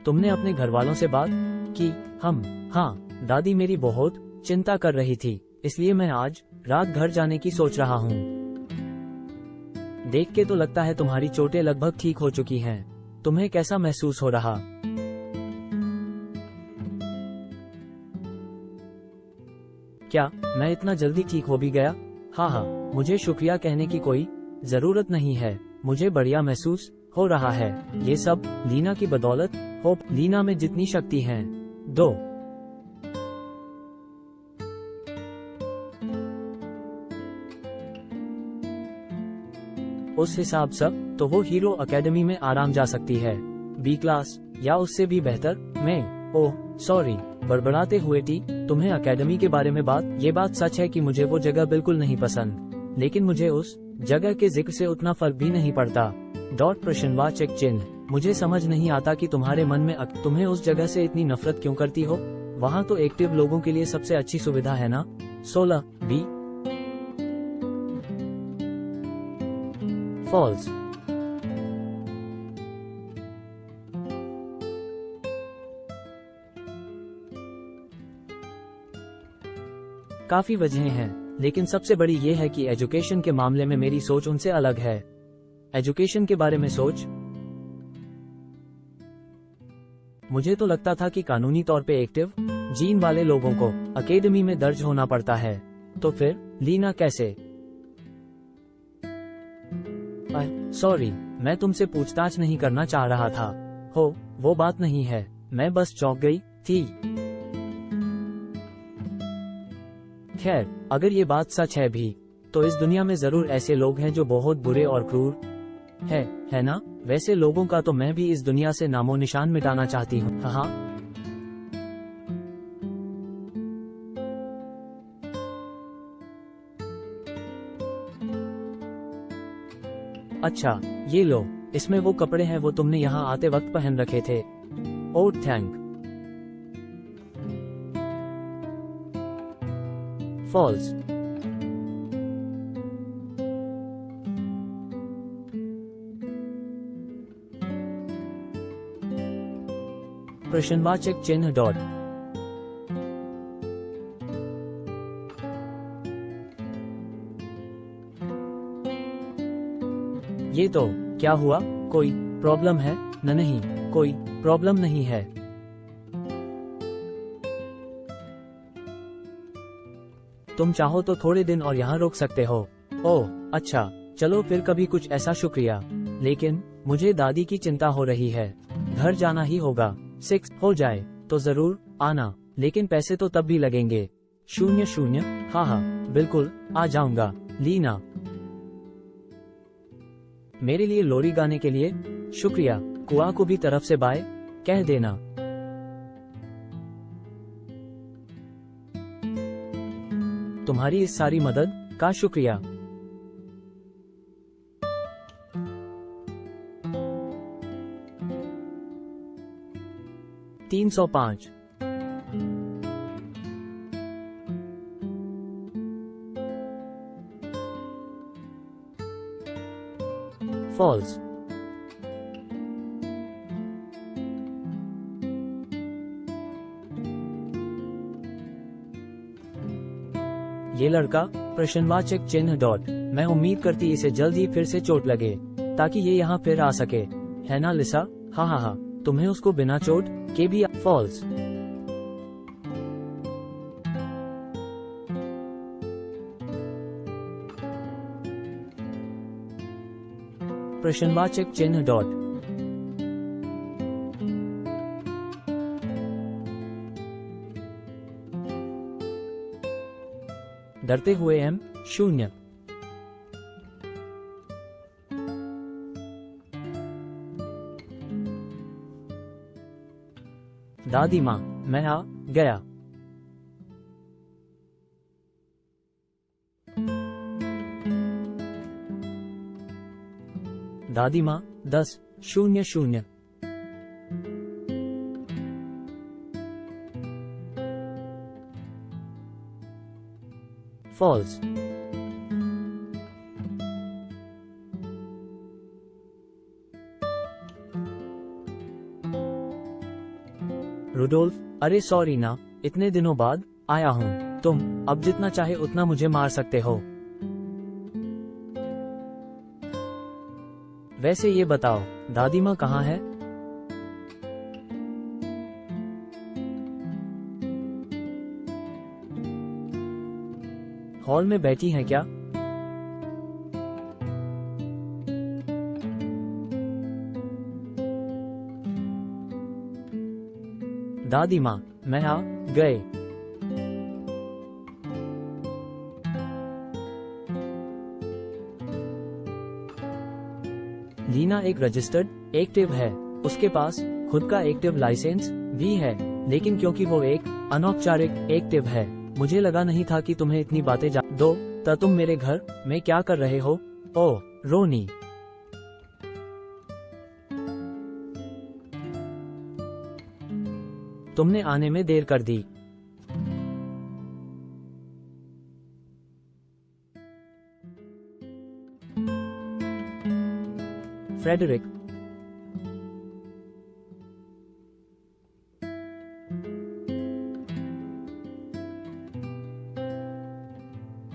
तुमने अपने घर वालों से बात की? हाँ, दादी मेरी बहुत चिंता कर रही थी, इसलिए मैं आज रात घर जाने की सोच रहा हूँ। देख के तो लगता है तुम्हारी चोटें लगभग ठीक हो चुकी हैं। तुम्हें कैसा महसूस हो रहा? क्या मैं इतना जल्दी ठीक हो भी गया? हाँ, मुझे शुक्रिया कहने की कोई जरूरत नहीं है। मुझे बढ़िया महसूस हो रहा है। ये सब लीना की बदौलत हो। लीना में जितनी शक्ति है, दो उस हिसाब सब तो वो हीरो एकेडमी में आराम जा सकती है। बी क्लास या उससे भी बेहतर। मैं ओह सॉरी, बड़बड़ाते हुए टी, तुम्हें एकेडमी के बारे में ये बात सच है कि मुझे वो जगह बिल्कुल नहीं पसंद, लेकिन मुझे उस जगह के जिक्र से उतना फर्क भी नहीं पड़ता। प्रश्नवाचक चिन्ह। मुझे समझ नहीं आता कि तुम्हारे मन में तुम्हें उस जगह से इतनी नफरत क्यों करती हो। वहाँ तो एक्टिव लोगों के लिए सबसे अच्छी सुविधा है ना। 16 बी फॉल्स। काफी वजहें हैं, लेकिन सबसे बड़ी ये है कि एजुकेशन के मामले में मेरी सोच उनसे अलग है। एजुकेशन के बारे में सोच। मुझे तो लगता था कि कानूनी तौर पे एक्टिव जीन वाले लोगों को एकेडमी में दर्ज होना पड़ता है। तो फिर लीना कैसे? सॉरी, मैं तुमसे पूछताछ नहीं करना चाह रहा था। हो, वो बात नहीं है, मैं बस चौंक गई थी। खैर, अगर ये बात सच है भी, तो इस दुनिया में जरूर ऐसे लोग हैं जो बहुत बुरे और क्रूर है ना? वैसे लोगों का तो मैं भी इस दुनिया से नामो निशान मिटाना चाहती हूँ। हाँ। अच्छा, ये लो, इसमें वो कपड़े हैं वो तुमने यहाँ आते वक्त पहन रखे थे। ओह थैंक फॉल्स। प्रश्नवाचक चिन्ह डॉट। ये तो क्या हुआ? कोई प्रॉब्लम है? नहीं, कोई प्रॉब्लम नहीं है। तुम चाहो तो थोड़े दिन और यहाँ रुक सकते हो। ओह अच्छा, चलो फिर कभी कुछ ऐसा। शुक्रिया, लेकिन मुझे दादी की चिंता हो रही है। घर जाना ही होगा। 6 हो जाए तो जरूर आना, लेकिन पैसे तो तब भी लगेंगे। 00। हाँ, बिल्कुल आ जाऊंगा। लीना, मेरे लिए लोरी गाने के लिए शुक्रिया। कुआ को भी तरफ से बाय कह देना। तुम्हारी इस सारी मदद का शुक्रिया। 305। फॉल्स। ये लड़का प्रश्नवाचक चिन्ह डॉट। मैं उम्मीद करती इसे जल्द ही फिर से चोट लगे ताकि ये यहाँ फिर आ सके, है ना लिसा? हाँ, तुम्हें उसको बिना चोट के भी। फॉल्स। प्रश्नवाचक चिन्ह डॉट। डरते हुए M 0। दादी माँ, मैं आ गया। दादी माँ 10:00। फॉल्स। रुडोल्फ, अरे सॉरी ना, इतने दिनों बाद आया हूँ। तुम अब जितना चाहे उतना मुझे मार सकते हो। वैसे ये बताओ, दादी माँ कहाँ है? हॉल में बैठी हैं क्या? दादी माँ, मैं आ गए। लीना एक रजिस्टर्ड एक्टिव है, उसके पास खुद का एक्टिव लाइसेंस भी है, लेकिन क्योंकि वो एक अनौपचारिक एक्टिव है, मुझे लगा नहीं था कि तुम्हें इतनी बातें दो। तुम मेरे घर में क्या कर रहे हो? ओह रोनी, तुमने आने में देर कर दी। फ्रेडरिक,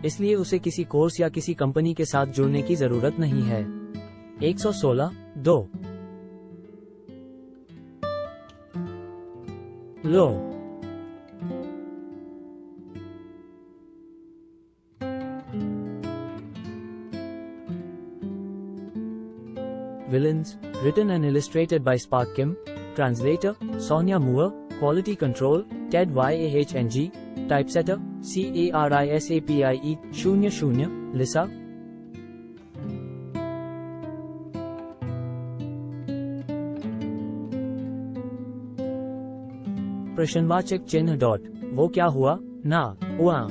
इसलिए उसे किसी कोर्स या किसी कंपनी के साथ जुड़ने की जरूरत नहीं है। 116(2) लो, Villains, written and illustrated by Spark Kim, translator, Sonia Moore, quality control, Ted Yahng, typesetter, CARISAPIE, 00, Lisa. प्रश्नवाचक चिन्ह डॉट, वो क्या हुआ? ना हुआ।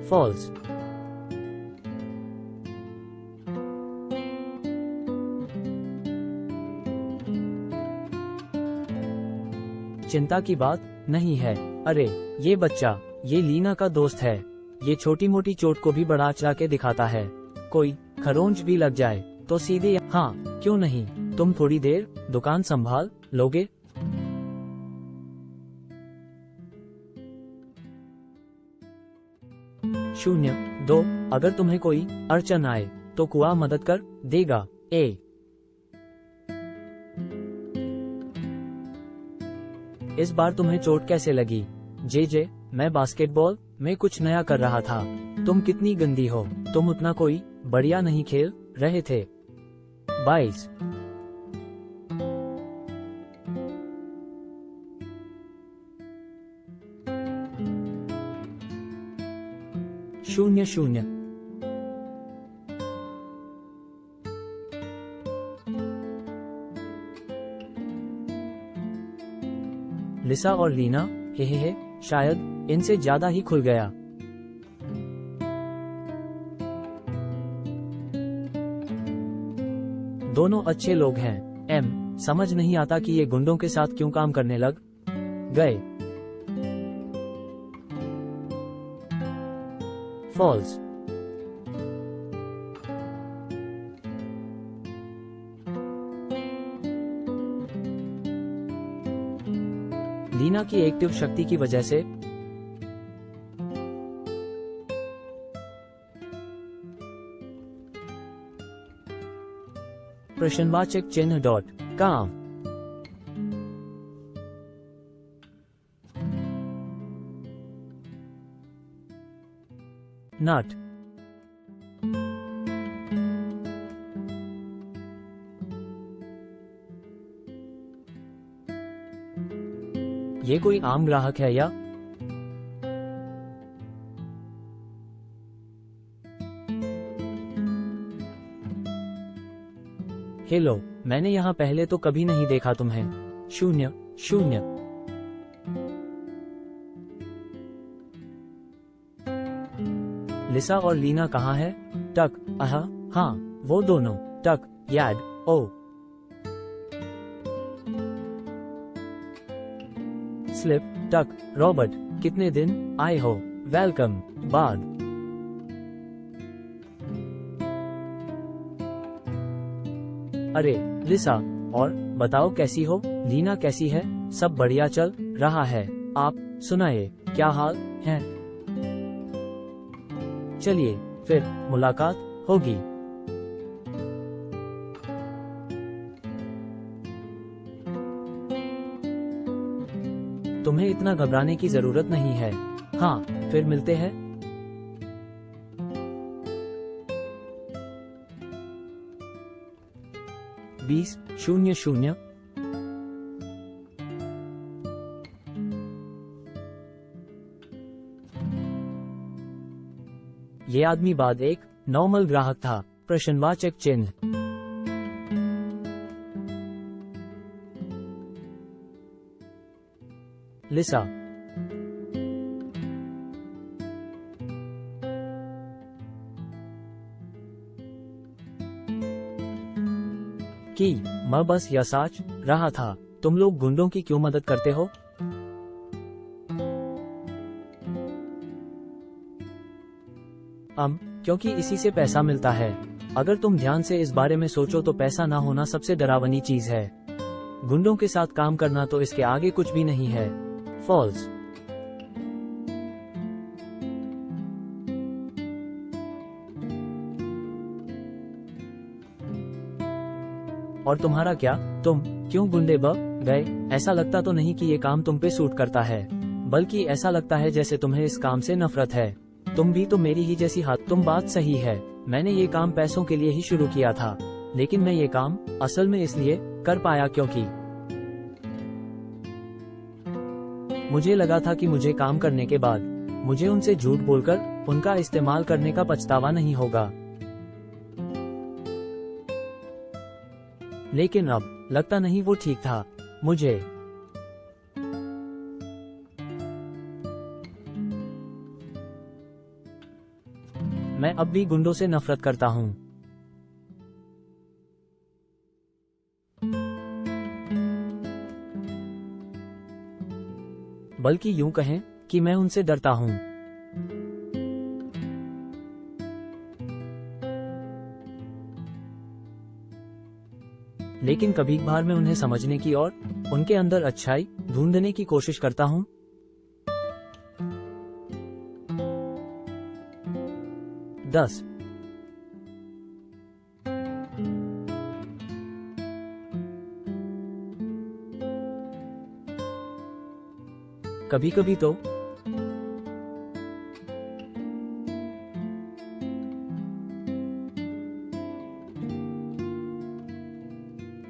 फॉल्स, चिंता की बात नहीं है। अरे ये बच्चा, ये लीना का दोस्त है। ये छोटी मोटी चोट को भी बढ़ा चढ़ा के दिखाता है। कोई खरोंच भी लग जाए तो सीधे हाँ क्यों नहीं। तुम थोड़ी देर दुकान संभाल लोगे? शून्य दो, अगर तुम्हें कोई अड़चन आए तो कुआ मदद कर देगा। ए, इस बार तुम्हें चोट कैसे लगी? जे, मैं बास्केटबॉल में कुछ नया कर रहा था। तुम कितनी गंदी हो, तुम उतना कोई बढ़िया नहीं खेल रहे थे। 22, शून्य शून्य, लिसा और लीना, हे, शायद इनसे ज्यादा ही खुल गया। दोनों अच्छे लोग हैं। एम, समझ नहीं आता कि ये गुंडों के साथ क्यों काम करने लग गए। फॉल्स, लीना की एक्टिव शक्ति की वजह से प्रश्नवाचक चिन्ह डॉट, काम, नट, ये कोई आम ग्राहक है या? हेलो, मैंने यहाँ पहले तो कभी नहीं देखा तुम्हें। शून्य शून्य, लिसा और लीना कहाँ है? टक, हाँ वो दोनों। टक, याद, ओ, स्लिप, टक, रॉबर्ट, कितने दिन आए हो? वेलकम, बाद। अरे लिसा, और बताओ कैसी हो? लीना कैसी है? सब बढ़िया चल रहा है। आप सुनाइए, क्या हाल है? चलिए फिर मुलाकात होगी। तुम्हें इतना घबराने की जरूरत नहीं है। हाँ, फिर मिलते हैं। 20:00। ये आदमी बाद एक नॉर्मल ग्राहक था, प्रश्नवाचक चिन्ह। लिसा, कि मैं बस यह सोच रहा था, तुम लोग गुंडों की क्यों मदद करते हो? क्योंकि इसी से पैसा मिलता है। अगर तुम ध्यान से इस बारे में सोचो तो पैसा ना होना सबसे डरावनी चीज है। गुंडों के साथ काम करना तो इसके आगे कुछ भी नहीं है। फॉल्स। और तुम्हारा क्या? तुम क्यों गुंडे बन गए? ऐसा लगता तो नहीं कि ये काम तुम पे सूट करता है, बल्कि ऐसा लगता है जैसे तुम्हें इस काम से नफरत है। तुम भी तो मेरी ही जैसी हाथ। तुम बात सही है, मैंने ये काम पैसों के लिए ही शुरू किया था, लेकिन मैं ये काम असल में इसलिए कर पाया क्योंकि मुझे लगा था कि मुझे काम करने के बाद मुझे उनसे झूठ बोलकर उनका इस्तेमाल करने का पछतावा नहीं होगा। लेकिन अब लगता नहीं वो ठीक था। मैं अब भी गुंडों से नफरत करता हूँ। बल्कि यूं कहें कि मैं उनसे डरता हूँ। लेकिन कभी कभार मैं उन्हें समझने की और उनके अंदर अच्छाई ढूंढने की कोशिश करता हूँ। 10। कभी कभी तो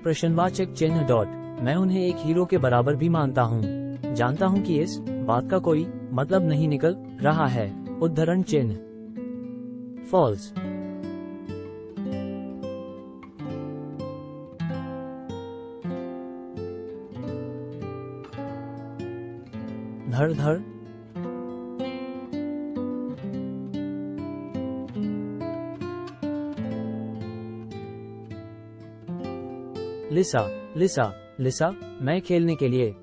प्रश्नवाचक चिन्ह डॉट। मैं उन्हें एक हीरो के बराबर भी मानता हूँ। जानता हूँ कि इस बात का कोई मतलब नहीं निकल रहा है। उद्धरण चिन्ह। फॉल्स। धड़ धड़। लिसा, लिसा, लिसा, मैं खेलने के लिए।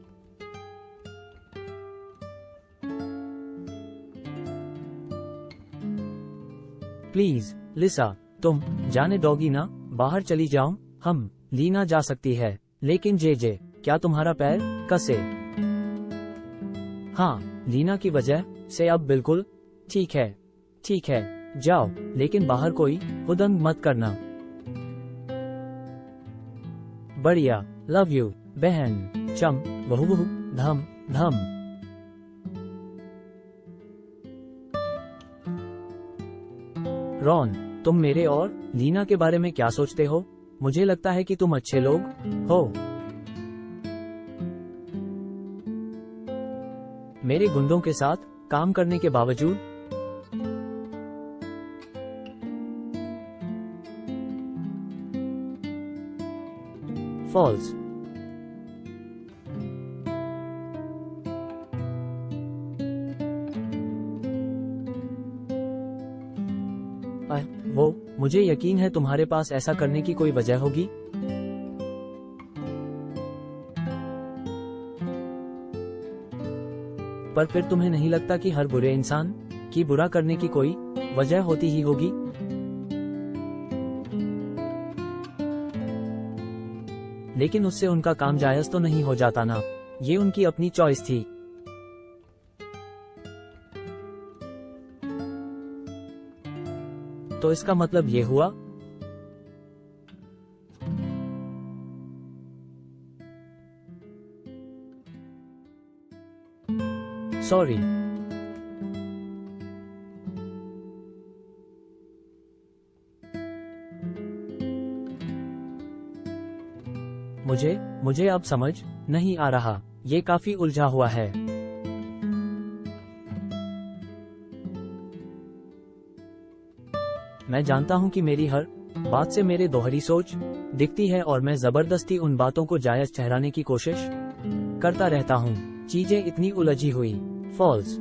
प्लीज लिसा, तुम जाने दोगी ना? बाहर चली जाऊं? लीना जा सकती है, लेकिन जे क्या तुम्हारा पैर कसे? हाँ, लीना की वजह से अब बिल्कुल ठीक है। ठीक है, जाओ, लेकिन बाहर कोई हुदंग मत करना। बढ़िया, लव यू बहन। चम बहु धम धम। रॉन, तुम मेरे और लीना के बारे में क्या सोचते हो? मुझे लगता है कि तुम अच्छे लोग हो। मेरे गुंडों के साथ काम करने के बावजूद। फॉल्स। वो, मुझे यकीन है तुम्हारे पास ऐसा करने की कोई वजह होगी। पर फिर तुम्हें नहीं लगता कि हर बुरे इंसान की बुरा करने की कोई वजह होती ही होगी? लेकिन उससे उनका काम जायज तो नहीं हो जाता ना। ये उनकी अपनी चॉइस थी। तो इसका मतलब ये हुआ। सॉरी। मुझे अब समझ नहीं आ रहा। ये काफी उलझा हुआ है। मैं जानता हूं कि मेरी हर बात से मेरे दोहरी सोच दिखती है और मैं जबरदस्ती उन बातों को जायज ठहराने की कोशिश करता रहता हूं। चीजें इतनी उलझी हुई। फॉल्स।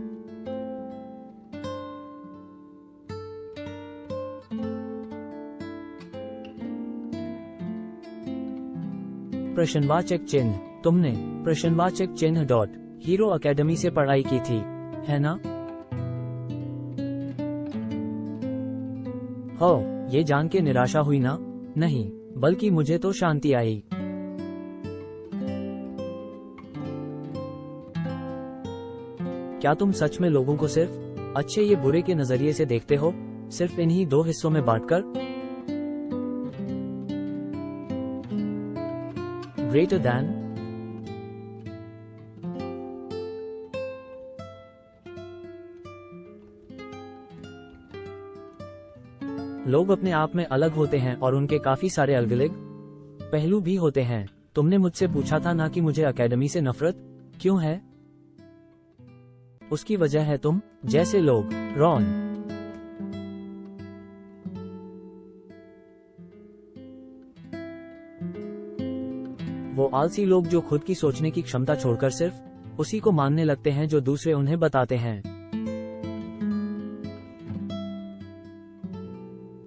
प्रश्नवाचक चिन्ह। तुमने प्रश्नवाचक चिन्ह डॉट हीरो अकेडमी से पढ़ाई की थी, है ना? हो, ये जान के निराशा हुई ना? नहीं, बल्कि मुझे तो शांति आई। क्या तुम सच में लोगों को सिर्फ अच्छे या बुरे के नजरिए से देखते हो, सिर्फ इन्हीं दो हिस्सों में बांटकर? Greater than. लोग अपने आप में अलग होते हैं और उनके काफी सारे अलग-अलग पहलू भी होते हैं। तुमने मुझसे पूछा था ना कि मुझे अकेडमी से नफरत क्यों है? उसकी वजह है तुम जैसे लोग। रॉन। वो आलसी लोग जो खुद की सोचने की क्षमता छोड़कर सिर्फ उसी को मानने लगते हैं जो दूसरे उन्हें बताते हैं।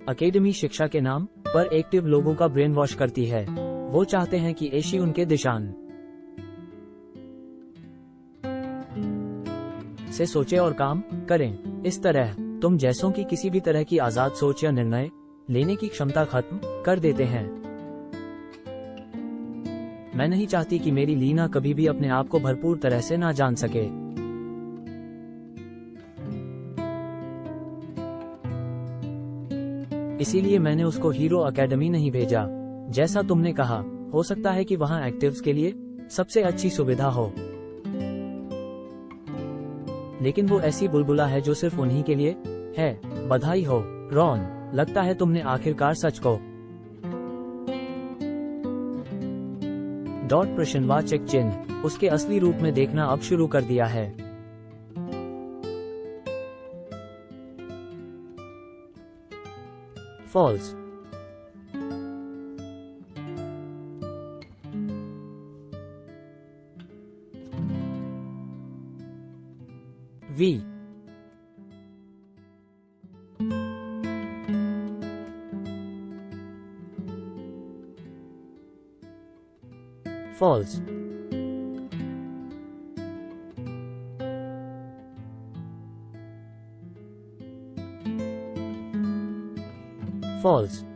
अकेडमी शिक्षा के नाम पर एक्टिव लोगों का ब्रेन वॉश करती है। वो चाहते हैं कि ऐशी उनके दिशान से सोचे और काम करें। इस तरह तुम जैसों की किसी भी तरह की आजाद सोच या निर्णय लेने की क्षमता खत्म कर देते हैं। मैं नहीं चाहती कि मेरी लीना कभी भी अपने आप को भरपूर तरह से ना जान सके। इसीलिए मैंने उसको हीरो अकेडमी नहीं भेजा। जैसा तुमने कहा, हो सकता है कि वहां एक्टिव्स के लिए सबसे अच्छी सुविधा हो, लेकिन वो ऐसी बुलबुला है जो सिर्फ उन्हीं के लिए है। बधाई हो, रॉन। लगता है तुमने आखिरकार सच को डॉट प्रश्नवाचक चिन्ह उसके असली रूप में देखना अब शुरू कर दिया है। फॉल्स। वी। फॉल्स। फॉल्स।